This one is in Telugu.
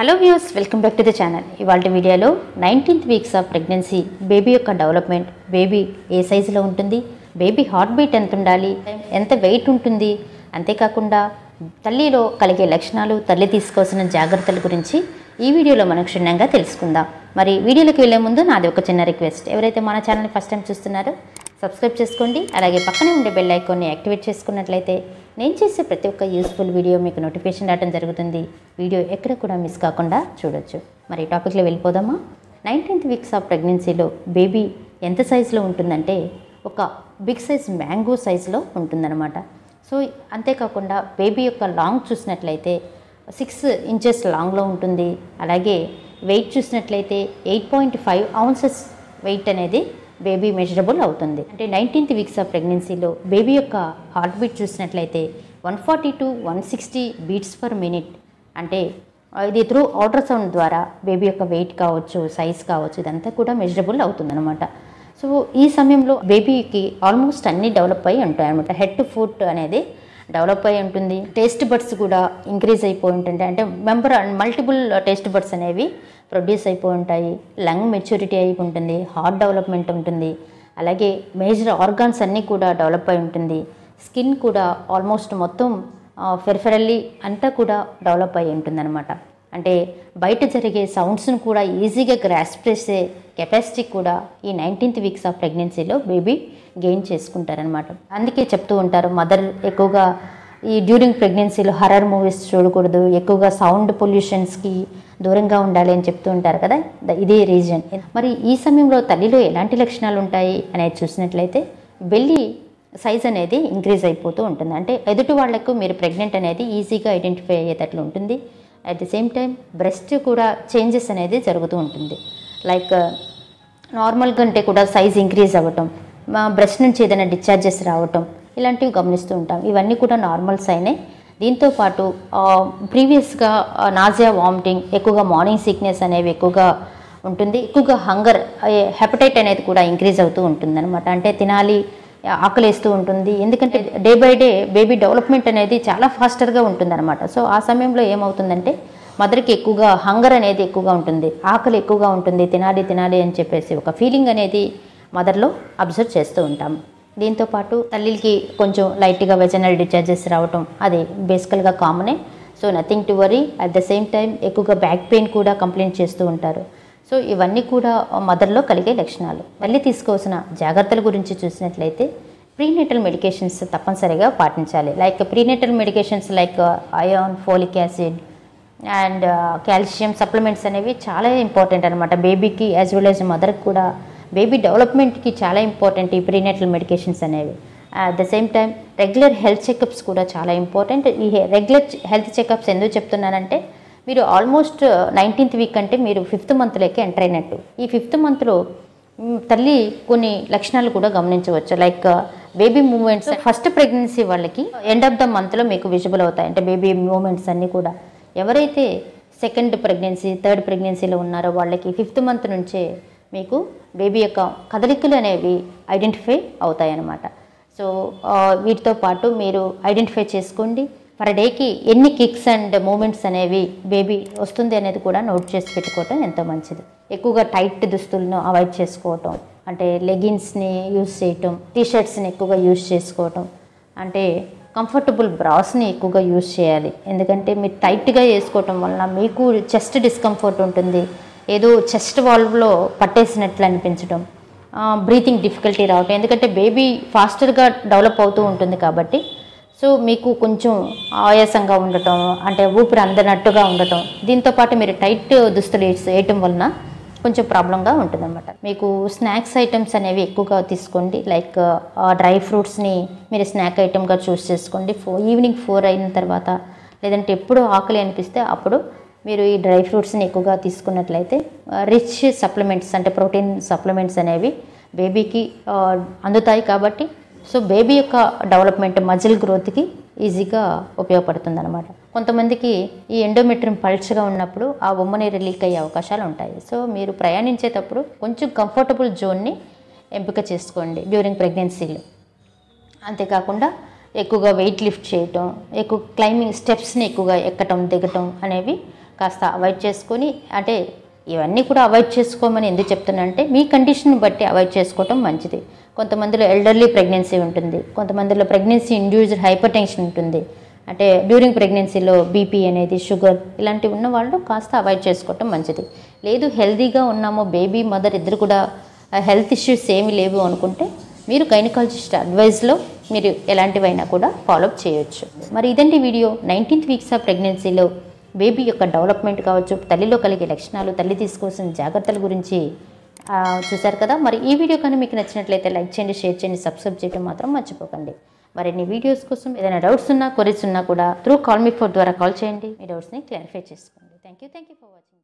Hello views, welcome back to the channel. ఇవాళ వీడియోలో 19th weeks of pregnancy baby యొక్క డెవలప్మెంట్, బేబీ ఏ సైజులో ఉంటుంది, బేబీ హార్ట్ బీట్ ఎంత ఉండాలి, ఎంత వెయిట్ ఉంటుంది, అంతేకాకుండా తల్లిలో కలిగే లక్షణాలు, తల్లి తీసుకోవాల్సిన జాగ్రత్తల గురించి ఈ వీడియోలో మనం క్షుణ్ణంగా తెలుసుకుందాం. మరి వీడియోలోకి వెళ్ళే ముందు నాది ఒక చిన్న రిక్వెస్ట్, ఎవరైతే మన ఛానల్ని ఫస్ట్ టైం చూస్తున్నారో సబ్స్క్రైబ్ చేసుకోండి. అలాగే పక్కనే ఉండే బెల్ ఐకాన్ని యాక్టివేట్ చేసుకున్నట్లయితే నేను చేసే ప్రతి ఒక్క యూస్ఫుల్ వీడియో మీకు నోటిఫికేషన్ రావడం జరుగుతుంది. వీడియో ఎక్కడ కూడా మిస్ కాకుండా చూడొచ్చు. మరి టాపిక్లో వెళ్ళిపోదామా? 19th వీక్స్ ఆఫ్ ప్రెగ్నెన్సీలో బేబీ ఎంత సైజులో ఉంటుందంటే ఒక బిగ్ సైజ్ మ్యాంగో సైజులో ఉంటుందన్నమాట. సో అంతేకాకుండా బేబీ యొక్క లాంగ్ చూసినట్లయితే 6 inches లాంగ్లో ఉంటుంది. అలాగే వెయిట్ చూసినట్లయితే 8.5 ounces వెయిట్ అనేది బేబీ మెజరబుల్ అవుతుంది. అంటే 19th వీక్స్ ఆఫ్ ప్రెగ్నెన్సీలో బేబీ యొక్క హార్ట్ బీట్ చూసినట్లయితే 140 to 160 beats per minute. అంటే ఇది త్రూ అల్ట్రాసౌండ్ ద్వారా బేబీ యొక్క వెయిట్ కావచ్చు, సైజ్ కావచ్చు, ఇదంతా కూడా మెజరబుల్ అవుతుందన్నమాట. సో ఈ సమయంలో బేబీకి ఆల్మోస్ట్ అన్నీ డెవలప్ అయి ఉంటాయి అనమాట. హెడ్ టు ఫుట్ అనేది డెవలప్ అయి ఉంటుంది. టేస్ట్ బడ్స్ కూడా ఇంక్రీజ్ అయిపోయి ఉంటుంది. అంటే మల్టిపుల్ టేస్ట్ బడ్స్ అనేవి ప్రొడ్యూస్ అయిపోయి ఉంటాయి. లంగ్ మెచ్యూరిటీ అయి ఉంటుంది, హార్ట్ డెవలప్మెంట్ ఉంటుంది. అలాగే మేజర్ ఆర్గాన్స్ అన్నీ కూడా డెవలప్ అయి ఉంటుంది. స్కిన్ కూడా ఆల్మోస్ట్ మొత్తం పెరిఫెరల్లీ అంతా కూడా డెవలప్ అయి ఉంటుంది అనమాట. అంటే బయట జరిగే సౌండ్స్ను కూడా ఈజీగా గ్రాస్ప్ చేసే కెపాసిటీ కూడా ఈ 19th వీక్స్ ఆఫ్ ప్రెగ్నెన్సీలో బేబీ గెయిన్ చేసుకుంటారనమాట. అందుకే చెప్తూ ఉంటారు, మదర్ ఎక్కువగా ఈ డ్యూరింగ్ ప్రెగ్నెన్సీలో హర్రర్ మూవీస్ చూడకూడదు, ఎక్కువగా సౌండ్ పొల్యూషన్స్కి దూరంగా ఉండాలి అని చెప్తూ ఉంటారు కదా. ఇదే రీజన్. మరి ఈ సమయంలో తల్లిలో ఎలాంటి లక్షణాలు ఉంటాయి అనేది చూసినట్లయితే బెల్లీ సైజ్ అనేది ఇంక్రీజ్ అయిపోతూ ఉంటుంది. అంటే ఎదుటి వాళ్లకు మీరు ప్రెగ్నెంట్ అనేది ఈజీగా ఐడెంటిఫై అయ్యేటట్లు ఉంటుంది. At the same time breast కూడా చేంజెస్ అనేది జరుగుతూ ఉంటుంది. లైక్ నార్మల్ కంటే కూడా సైజ్ ఇంక్రీజ్ అవ్వటం, మా బ్రెస్ట్ నుంచి ఏదైనా డిశ్చార్జెస్ రావటం, ఇలాంటివి గమనిస్తూ ఉంటాం. ఇవన్నీ కూడా నార్మల్ సైనే. దీంతోపాటు ప్రీవియస్గా నాజియా, వామిటింగ్, ఎక్కువగా మార్నింగ్ సిక్నెస్ అనేవి ఎక్కువగా ఉంటుంది. ఎక్కువగా హంగర్, హెపటైట్ అనేది కూడా ఇంక్రీజ్ అవుతూ ఉంటుంది అనమాట. అంటే తినాలి, ఆకలేస్తూ ఉంటుంది. ఎందుకంటే day by day baby development అనేది చాలా ఫాస్టర్గా ఉంటుందన్నమాట. సో ఆ సమయంలో ఏమవుతుందంటే మదర్కి ఎక్కువగా హంగర్ అనేది ఎక్కువగా ఉంటుంది, ఆకలి ఎక్కువగా ఉంటుంది, తినాలి తినాలి అని చెప్పేసి ఒక ఫీలింగ్ అనేది మదర్లో అబ్జర్వ్ చేస్తూ ఉంటాం. దీంతోపాటు తల్లికి కొంచెం లైట్గా వెజనల్ డిశ్చార్జెస్ రావటం అది బేసికల్గా కామనే. So nothing to worry. At the same time ఎక్కువగా బ్యాక్ పెయిన్ కూడా కంప్లైంట్ చేస్తూ ఉంటారు. సో ఇవన్నీ కూడా మదర్లో కలిగే లక్షణాలు. తల్లి తీసుకోవాల్సిన జాగ్రత్తల గురించి చూసినట్లయితే ప్రీనేటల్ మెడికేషన్స్ తప్పనిసరిగా పాటించాలి. Like prenatal medications like iron, folic acid and calcium supplements అనేవి చాలా ఇంపార్టెంట్ అనమాట. బేబీకి యాజ్ వెల్ యాజ్ మదర్కి కూడా బేబీ డెవలప్మెంట్కి చాలా ఇంపార్టెంట్ ఈ ప్రీనేటల్ మెడికేషన్స్ అనేవి. At the same time regular health checkups కూడా చాలా ఇంపార్టెంట్. ఈ రెగ్యులర్ హెల్త్ చెకప్స్ ఎందుకు చెప్తున్నానంటే మీరు ఆల్మోస్ట్ 19th వీక్ అంటే మీరు 5th మంత్లోకి ఎంటర్ అయినట్టు. ఈ 5th మంత్లో తల్లి కొన్ని లక్షణాలు కూడా గమనించవచ్చు. Like baby movements first pregnancy వాళ్ళకి ఎండ్ ఆఫ్ ద మంత్లో మీకు విజిబుల్ అవుతాయి. అంటే బేబీ మూమెంట్స్ అన్నీ కూడా ఎవరైతే సెకండ్ ప్రెగ్నెన్సీ, థర్డ్ ప్రెగ్నెన్సీలో ఉన్నారో వాళ్ళకి 5th మంత్ నుంచే మీకు బేబీ యొక్క కదలికలు అనేవి ఐడెంటిఫై అవుతాయి అన్నమాట. సో వీటితో పాటు మీరు ఐడెంటిఫై చేసుకోండి. పర్ డేకి ఎన్ని కిక్స్ అండ్ మూమెంట్స్ అనేవి బేబీ వస్తుంది అనేది కూడా నోట్ చేసి పెట్టుకోవటం ఎంతో మంచిది. ఎక్కువగా టైట్ దుస్తులను అవాయిడ్ చేసుకోవటం, అంటే లెగిన్స్ని యూజ్ చేయటం, టీషర్ట్స్ని ఎక్కువగా యూజ్ చేసుకోవటం, అంటే కంఫర్టబుల్ బ్రాస్ని ఎక్కువగా యూజ్ చేయాలి. ఎందుకంటే మీరు టైట్గా వేసుకోవటం వలన మీకు చెస్ట్ డిస్కంఫర్ట్ ఉంటుంది, ఏదో చెస్ట్ వాల్వ్లో పట్టేసినట్లు అనిపించడం, బ్రీతింగ్ డిఫికల్టీ రావటం. ఎందుకంటే బేబీ ఫాస్టర్గా డెవలప్ అవుతూ ఉంటుంది కాబట్టి సో మీకు కొంచెం ఆయాసంగా ఉండటం, అంటే ఊపిరి అందనట్టుగా ఉండటం. దీంతోపాటు మీరు టైట్ దుస్తులు వేయటం వలన కొంచెం ప్రాబ్లంగా ఉంటుందన్నమాట. మీకు స్నాక్స్ ఐటమ్స్ అనేవి ఎక్కువగా తీసుకోండి. లైక్ డ్రై ఫ్రూట్స్ని మీరు స్నాక్ ఐటమ్గా చూస్ చేసుకోండి. ఈవినింగ్ 4 అయిన తర్వాత, లేదంటే ఎప్పుడు ఆకలి అనిపిస్తే అప్పుడు మీరు ఈ డ్రై ఫ్రూట్స్ని ఎక్కువగా తీసుకున్నట్లయితే రిచ్ సప్లిమెంట్స్, అంటే ప్రోటీన్ సప్లిమెంట్స్ అనేవి బేబీకి అందుతాయి. కాబట్టి సో బేబీ యొక్క డెవలప్మెంట్, మజిల్ గ్రోత్కి ఈజీగా ఉపయోగపడుతుంది అనమాట. కొంతమందికి ఈ ఎండోమెట్రియం పల్చగా ఉన్నప్పుడు ఆ ఉమ్మనీరు లీక్ అయ్యే అవకాశాలు ఉంటాయి. సో మీరు ప్రయాణించేటప్పుడు కొంచెం కంఫర్టబుల్ జోన్ని ఎంపిక చేసుకోండి డ్యూరింగ్ ప్రెగ్నెన్సీలో. అంతేకాకుండా ఎక్కువగా వెయిట్ లిఫ్ట్ చేయటం, ఎక్కువ క్లైంబింగ్ స్టెప్స్ని ఎక్కువగా ఎక్కటం, దిగటం అనేవి కాస్త అవాయిడ్ చేసుకొని, అంటే ఇవన్నీ కూడా అవాయిడ్ చేసుకోమని ఎందుకు చెప్తున్నా అంటే మీ కండిషన్ బట్టి అవాయిడ్ చేసుకోవటం మంచిది. కొంతమందిలో ఎల్డర్లీ ప్రెగ్నెన్సీ ఉంటుంది, కొంతమందిలో ప్రెగ్నెన్సీ ఇండ్యూస్డ్ హైపర్ టెన్షన్ ఉంటుంది. అంటే డ్యూరింగ్ ప్రెగ్నెన్సీలో బీపీ అనేది, షుగర్ ఇలాంటివి ఉన్న వాళ్ళు కాస్త అవాయిడ్ చేసుకోవటం మంచిది. లేదు హెల్తీగా ఉన్నామో, బేబీ మదర్ ఇద్దరు కూడా హెల్త్ ఇష్యూస్ ఏమి లేవు అనుకుంటే మీరు గైనకాలజిస్ట్ అడ్వైస్లో మీరు ఎలాంటివైనా కూడా ఫాలోఅప్ చేయొచ్చు. మరి ఇదండి వీడియో. 19th వీక్స్ ఆఫ్ ప్రెగ్నెన్సీలో బేబీ యొక్క డెవలప్మెంట్ కావచ్చు, తల్లిలో కలిగే లక్షణాలు, తల్లి తీసుకోవాల్సిన జాగ్రత్తల గురించి చూశారు కదా. మరి ఈ వీడియో కానీ మీకు నచ్చినట్లయితే లైక్ చేయండి, షేర్ చేయండి, సబ్స్క్రైబ్ చేయడం మాత్రం మర్చిపోకండి. మరిన్ని వీడియోస్ కోసం ఏదైనా డౌట్స్ ఉన్నా, క్వరీస్ ఉన్నా కూడా త్రూ కాల్ మీ ఫోర్ ద్వారా కాల్ చేయండి. మీ డౌట్స్ని క్లారిఫై చేసుకోండి. Thank you for watching.